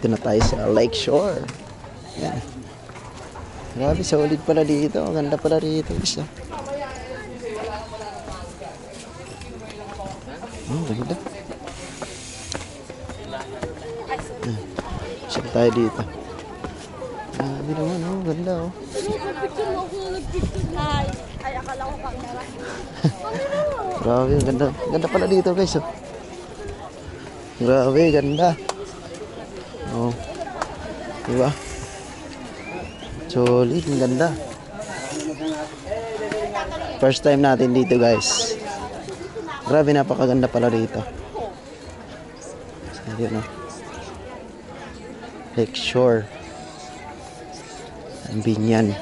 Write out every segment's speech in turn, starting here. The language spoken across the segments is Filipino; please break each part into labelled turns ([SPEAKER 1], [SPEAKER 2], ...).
[SPEAKER 1] Dito na tayo sa Lake Shore. Yan. Grabe, solid pala dito. Ang ganda pala dito. Isa. Ganda. Siya tayo dito. Grabe naman, ganda
[SPEAKER 2] Ay, akala ko camera.
[SPEAKER 1] Grabe, ganda. Ganda pala dito guys. Grabe, ganda. Diba? Solid, ang ganda. First time natin dito guys. Grabe, napakaganda pala dito. Ayun Lake Shore. Ang Binyan.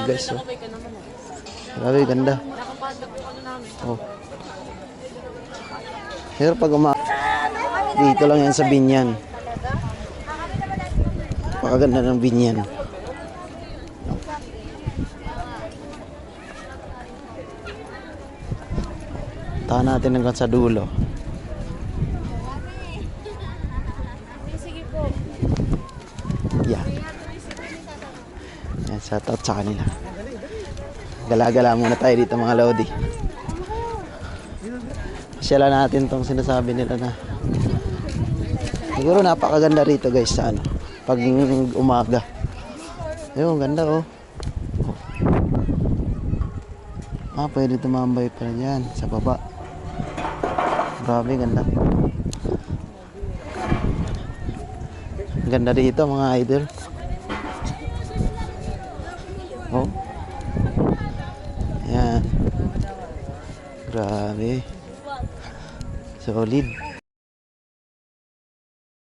[SPEAKER 1] Guys, grabe, ganda. Pero pag dito lang yan sa Binyan. Napakaganda ng Binyan. Tahan natin hanggang sa dulo. Yeah. Yan, shout out sa kanila. Gala-gala muna tayo dito mga Lodi. Pasyala natin tong sinasabi nila na siguro napakaganda rito guys sa pag umaga. Ayun, ganda pwede tumambay pa dyan sa baba. Grabe, ganda. Ganda dito mga idol. Yan. Grabe. Solid.